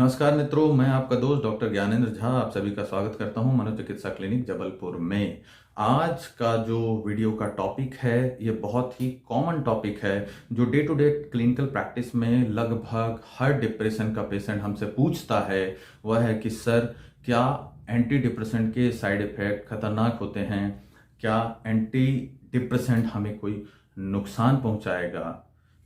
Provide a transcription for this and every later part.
नमस्कार मित्रों, मैं आपका दोस्त डॉक्टर ज्ञानेंद्र झा आप सभी का स्वागत करता हूं मनोचिकित्सा क्लिनिक जबलपुर में। आज का जो वीडियो का टॉपिक है ये बहुत ही कॉमन टॉपिक है जो day to day clinical practice में लगभग हर डिप्रेशन का पेशेंट हमसे पूछता है। वह है कि सर, क्या एंटी डिप्रेसेंट के साइड इफेक्ट खतरनाक होते हैं? क्या एंटी डिप्रेसेंट हमें कोई नुकसान पहुंचाएगा?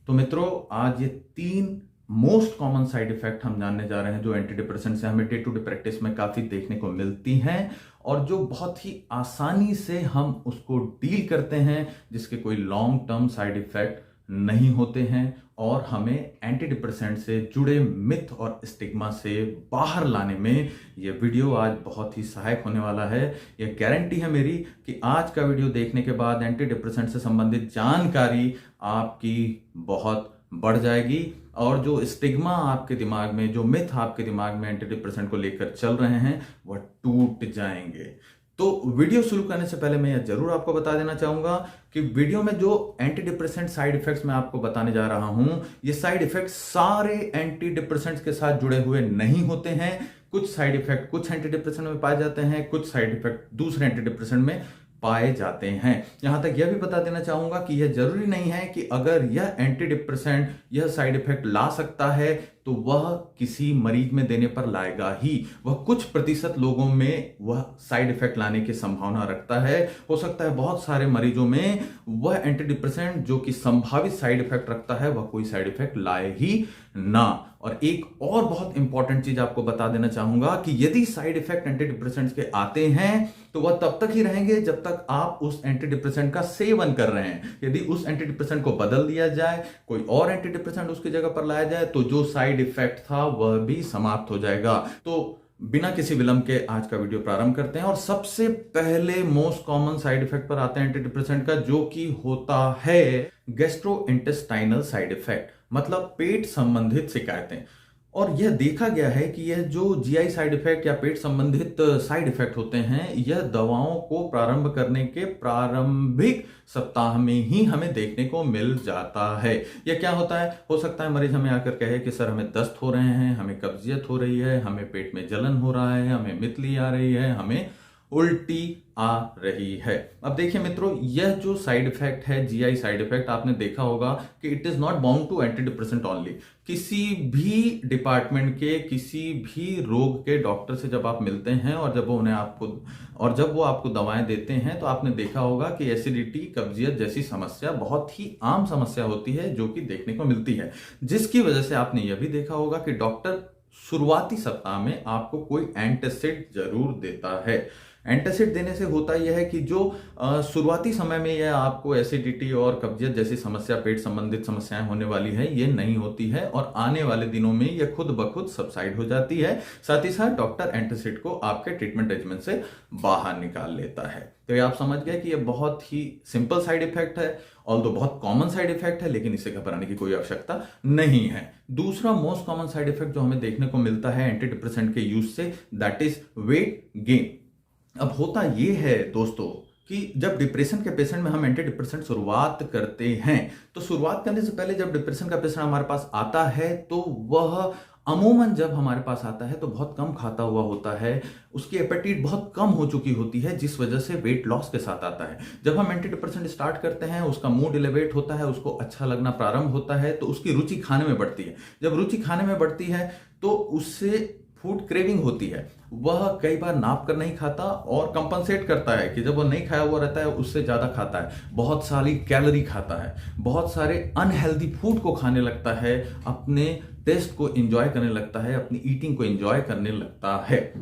तो मित्रों, आज ये 3 मोस्ट कॉमन साइड इफेक्ट हम जानने जा रहे हैं जो एंटी डिप्रेसेंट से हमें डे टू डे प्रैक्टिस में काफी देखने को मिलती हैं और जो बहुत ही आसानी से हम उसको डील करते हैं, जिसके कोई लॉन्ग टर्म साइड इफेक्ट नहीं होते हैं और हमें एंटी डिप्रेसेंट से जुड़े मिथ और स्टिग्मा से बाहर लाने में ये वीडियो आज बहुत ही सहायक होने वाला है। ये गारंटी है मेरी कि आज का वीडियो देखने के बाद एंटी डिप्रेसेंट से संबंधित जानकारी आपकी बहुत बढ़ जाएगी और जो स्टिग्मा आपके दिमाग में, जो मिथ आपके दिमाग में एंटी डिप्रेसेंट को लेकर चल रहे हैं, वह टूट जाएंगे। तो वीडियो शुरू करने से पहले मैं यह जरूर आपको बता देना चाहूंगा कि वीडियो में जो एंटी डिप्रेसेंट साइड इफेक्ट्स मैं आपको बताने जा रहा हूं, ये साइड इफेक्ट सारे एंटी डिप्रेसेंट्स के साथ जुड़े हुए नहीं होते हैं। कुछ साइड इफेक्ट कुछ एंटी डिप्रेसेंट में पाए जाते हैं, कुछ साइड इफेक्ट दूसरे एंटी डिप्रेसेंट में पाए जाते हैं। यहां तक यह भी बता देना चाहूंगा कि यह जरूरी नहीं है कि अगर यह एंटी डिप्रेसेंट यह साइड इफेक्ट ला सकता है तो वह किसी मरीज में देने पर लाएगा ही। वह कुछ प्रतिशत लोगों में वह साइड इफेक्ट लाने की संभावना रखता है। हो सकता है बहुत सारे मरीजों में वह एंटी डिप्रेसेंट जो कि संभावित साइड इफेक्ट रखता है वह कोई साइड इफेक्ट लाए ही ना। और एक और बहुत इंपॉर्टेंट चीज आपको बता देना चाहूंगा कि यदि साइड इफेक्ट एंटी डिप्रेसेंट्स के आते हैं तो वह तब तक ही रहेंगे जब तक आप उस एंटी डिप्रेसेंट का सेवन कर रहे हैं। यदि उस एंटी डिप्रेसेंट को बदल दिया जाए, कोई और एंटी डिप्रेसेंट उसकी जगह पर लाया जाए, तो जो साइड इफेक्ट था वह भी समाप्त हो जाएगा। तो बिना किसी विलंब के आज का वीडियो प्रारंभ करते हैं और सबसे पहले मोस्ट कॉमन साइड इफेक्ट पर आते हैं एंटी डिप्रेसेंट का, जो कि होता है गैस्ट्रोइंटेस्टाइनल साइड इफेक्ट, मतलब पेट संबंधित शिकायतें। और यह देखा गया है कि यह जो जीआई साइड इफेक्ट या पेट संबंधित साइड इफेक्ट होते हैं, यह दवाओं को प्रारंभ करने के प्रारंभिक सप्ताह में ही हमें देखने को मिल जाता है। यह क्या होता है? हो सकता है मरीज हमें आकर कहे कि सर, हमें दस्त हो रहे हैं, हमें कब्जियत हो रही है, हमें पेट में जलन हो रहा है, हमें मितली आ रही है, हमें उल्टी आ रही है। अब देखिए मित्रों, यह जो साइड इफेक्ट है जीआई साइड इफेक्ट, आपने देखा होगा कि it is not bound to antidepressant only. किसी भी डिपार्टमेंट के किसी भी रोग के डॉक्टर से जब आप मिलते हैं और जब वो आपको दवाएं देते हैं तो आपने देखा होगा कि एसिडिटी, कब्जियत जैसी समस्या बहुत ही आम समस्या होती है जो कि देखने को मिलती है, जिसकी वजह से आपने यह भी देखा होगा कि डॉक्टर शुरुआती सप्ताह में आपको कोई एंटासिड जरूर देता है। एंटासिड देने से होता यह है कि जो शुरुआती समय में यह आपको एसिडिटी और कब्जियत जैसी समस्या, पेट संबंधित समस्याएं होने वाली है, ये नहीं होती है और आने वाले दिनों में यह खुद ब खुद सबसाइड हो जाती है। साथ ही साथ डॉक्टर एंटासिड को आपके ट्रीटमेंट रेजिमेंट से बाहर निकाल लेता है। तो ये आप समझ गए कि यह बहुत ही सिंपल साइड इफेक्ट है, ऑल्दो बहुत कॉमन साइड इफेक्ट है, लेकिन इससे घबराने की कोई आवश्यकता नहीं है। दूसरा मोस्ट कॉमन साइड इफेक्ट जो हमें देखने को मिलता है एंटी डिप्रेसेंट के यूज से, दैट इज वेट गेन। अब होता यह है दोस्तों कि जब डिप्रेशन के पेशेंट में हम एंटी डिप्रेसेंट शुरुआत करते हैं तो शुरुआत करने से पहले जब डिप्रेशन का पेशेंट हमारे पास आता है तो वह अमूमन जब हमारे पास आता है तो बहुत कम खाता हुआ होता है, उसकी एपेटाइट बहुत कम हो चुकी होती है, जिस वजह से वेट लॉस के साथ आता है। जब हम एंटी डिप्रेसेंट स्टार्ट करते हैं, उसका मूड एलिवेट होता है, उसको अच्छा लगना प्रारंभ होता है, तो उसकी रुचि खाने में बढ़ती है। जब रुचि खाने में बढ़ती है तो उससे फूड क्रेविंग होती है। वह कई बार नाप कर नहीं खाता और कंपनसेट करता है कि जब वह नहीं खाया हुआ रहता है उससे ज्यादा खाता है, बहुत सारी कैलोरी खाता है, बहुत सारे अनहेल्दी फूड को खाने लगता है, अपने टेस्ट को एंजॉय करने लगता है, अपनी ईटिंग को एंजॉय करने लगता है।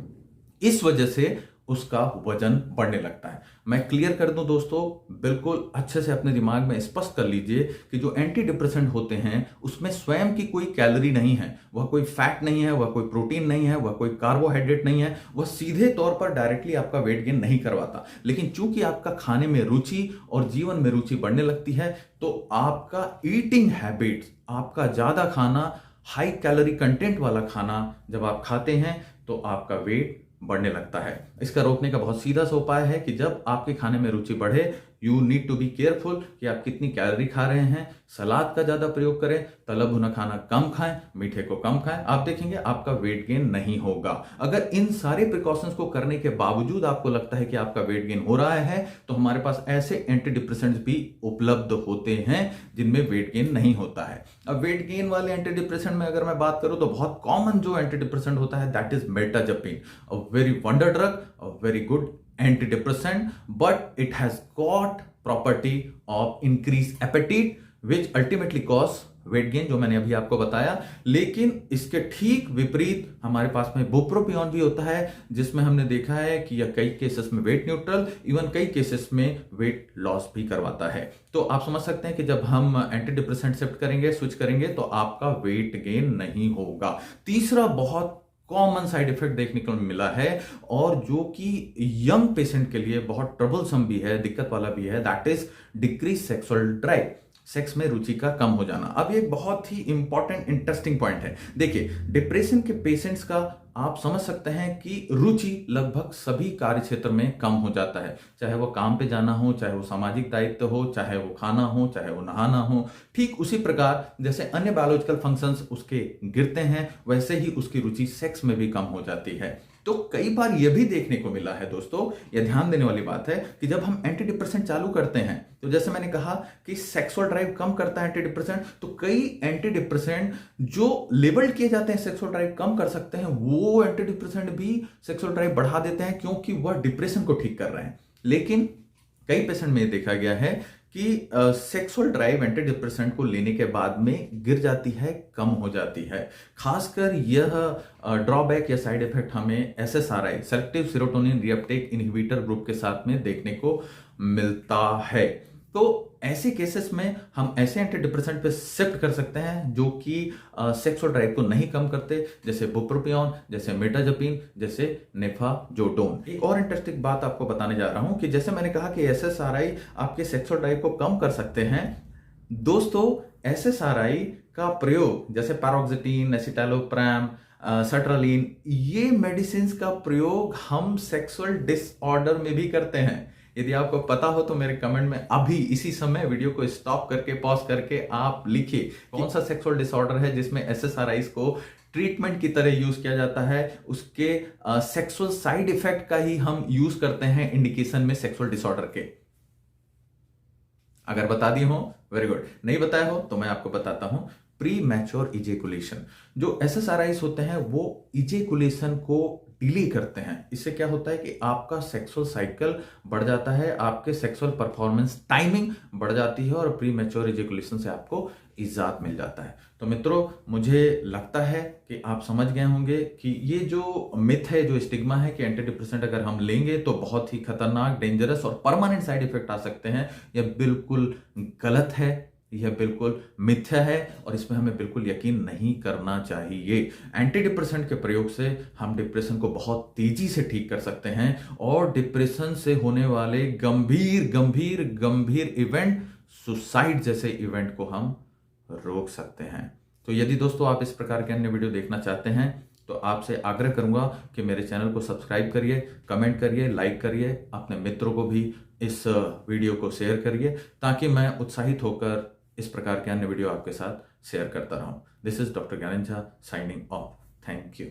इस वजह से उसका वजन बढ़ने लगता है। मैं क्लियर कर दूं दोस्तों, बिल्कुल अच्छे से अपने दिमाग में स्पष्ट कर लीजिए कि जो एंटी डिप्रेसेंट होते हैं उसमें स्वयं की कोई कैलोरी नहीं है, वह कोई फैट नहीं है, वह कोई प्रोटीन नहीं है, वह कोई कार्बोहाइड्रेट नहीं है, वह सीधे तौर पर डायरेक्टली आपका वेट गेन नहीं करवाता। लेकिन चूंकि आपका खाने में रुचि और जीवन में रुचि बढ़ने लगती है तो आपका ईटिंग हैबिट्स, आपका ज्यादा खाना, हाई कैलोरी कंटेंट वाला खाना जब आप खाते हैं तो आपका वेट बढ़ने लगता है। इसका रोकने का बहुत सीधा सा उपाय है कि जब आपके खाने में रुचि बढ़े, you need to be careful कि आप कितनी कैलोरी खा रहे हैं। सलाद का ज़्यादा प्रयोग करें, तला भुना खाना कम खाएं, मीठे को कम खाएं। आप देखेंगे आपका वेट गेन नहीं होगा। अगर इन सारे प्रिकॉशंस को करने के बावजूद आपको लगता है कि आपका वेट गेन हो रहा है, तो हमारे पास ऐसे एंटी डिप्रेसेंट्स भी उपलब्ध होते हैं जिनमें वेट गेन नहीं होता है। अब वेट गेन वाले एंटी डिप्रेसेंट में अगर मैं बात करूं तो बहुत कॉमन जो एंटी डिप्रेसेंट होता है that is mirtazapine, a very wonder drug, a very good antidepressant, but it has got property of increase appetite which ultimately cause weight gain, जो मैंने अभी आपको बताया। लेकिन इसके ठीक विपरीत हमारे पास में बुप्रोपियोन भी होता है, जिसमें हमने देखा है कि यह कई केसेस में वेट न्यूट्रल, इवन कई केसेस में वेट लॉस भी करवाता है। तो आप समझ सकते हैं कि जब हम एंटी डिप्रेसेंट शिफ्ट करेंगे, स्विच करेंगे, तो आपका वेट गेन नहीं होगा। तीसरा बहुत कॉमन साइड इफेक्ट देखने को मिला है और जो कि यंग पेशेंट के लिए बहुत ट्रबलसम भी है, दिक्कत वाला भी है, that is decrease sexual drive, sex में रुचि का कम हो जाना। अब ये एक बहुत ही इंपॉर्टेंट इंटरेस्टिंग पॉइंट है। देखिए, डिप्रेशन के पेशेंट्स का आप समझ सकते हैं कि रुचि लगभग सभी कार्य क्षेत्र में कम हो जाता है, चाहे वो काम पे जाना हो, चाहे वो सामाजिक दायित्व हो, चाहे वो खाना हो, चाहे वो नहाना हो। ठीक उसी प्रकार जैसे अन्य बायोलॉजिकल फंक्शंस उसके गिरते हैं, वैसे ही उसकी रुचि सेक्स में भी कम हो जाती है। तो कई बार यह भी देखने को मिला है दोस्तों, यह ध्यान देने वाली बात है कि जब हम एंटी डिप्रेसेंट चालू करते हैं, तो जैसे मैंने कहा कि सेक्सुअल ड्राइव कम करता है एंटी डिप्रेसेंट, तो कई एंटी डिप्रेसेंट जो लेबल्ड किए जाते हैं सेक्सुअल ड्राइव कम कर सकते हैं, वो एंटी डिप्रेसेंट भी सेक्सुअल ड्राइव बढ़ा देते हैं, क्योंकि वह डिप्रेशन को ठीक कर रहे हैं। लेकिन कई पेशेंट में देखा गया है कि सेक्सुअल ड्राइव एंटी डिप्रेसेंट को लेने के बाद में गिर जाती है, कम हो जाती है। खासकर यह ड्रॉबैक या साइड इफेक्ट हमें SSRI, selective serotonin reuptake inhibitor group के साथ में देखने को मिलता है। तो ऐसे केसेस में हम ऐसे एंटी डिप्रेसेंट पे शिफ्ट कर सकते हैं जो कि सेक्सुअल ड्राइव को नहीं कम करते, जैसे बुप्रोपियोन, जैसे मेटाजपिन, जैसे नेफाजोडोन। एक और इंटरेस्टिंग बात आपको बताने जा रहा हूं कि जैसे मैंने कहा कि एसएसआरआई आपके सेक्सुअल ड्राइव को कम कर सकते हैं। दोस्तों, एसएसआरआई का प्रयोग जैसे पैरोक्सिटीन, एसिटालोप्राम, सर्ट्रालिन, ये मेडिसिन का प्रयोग हम सेक्सुअल डिसऑर्डर में भी करते हैं। यदि आपको पता हो तो मेरे कमेंट में अभी इसी समय वीडियो को स्टॉप करके, पॉज करके आप लिखिए कौन सा सेक्सुअल डिसऑर्डर है जिसमें एसएसआरआईज को ट्रीटमेंट की तरह यूज किया जाता है, उसके सेक्सुअल साइड इफेक्ट का ही हम यूज करते हैं इंडिकेशन में सेक्सुअल डिसऑर्डर के। अगर बता दी हो वेरी गुड, नहीं बताया हो तो मैं आपको बताता हूं। प्री मैच्योर इजेकुलेशन, जो एसएसआरआईज होते हैं वो इजेकुलेशन को डिले करते हैं। इससे क्या होता है कि आपका सेक्सुअल साइकिल बढ़ जाता है, आपके सेक्सुअल परफॉर्मेंस टाइमिंग बढ़ जाती है और प्री मैच्योर इजेकुलेशन से आपको इजात मिल जाता है। तो मित्रों, मुझे लगता है कि आप समझ गए होंगे कि ये जो मिथ है, जो स्टिग्मा है कि एंटी डिप्रेसेंट अगर हम लेंगे तो बहुत ही खतरनाक, डेंजरस और परमानेंट साइड इफेक्ट आ सकते हैं, यह बिल्कुल गलत है, यह बिल्कुल मिथ्या है और इसमें हमें बिल्कुल यकीन नहीं करना चाहिए। एंटी डिप्रेसेंट के प्रयोग से हम डिप्रेशन को बहुत तेजी से ठीक कर सकते हैं और डिप्रेशन से होने वाले गंभीर गंभीर गंभीर इवेंट, सुसाइड जैसे इवेंट को हम रोक सकते हैं। तो यदि दोस्तों आप इस प्रकार के अन्य वीडियो देखना चाहते हैं तो आपसे आग्रह करूंगा कि मेरे चैनल को सब्सक्राइब करिए, कमेंट करिए, लाइक करिए, अपने मित्रों को भी इस वीडियो को शेयर करिए ताकि मैं उत्साहित होकर इस प्रकार के अन्य वीडियो आपके साथ शेयर करता रहूं। This is doctor Gyanendra Jha signing off. Thank you.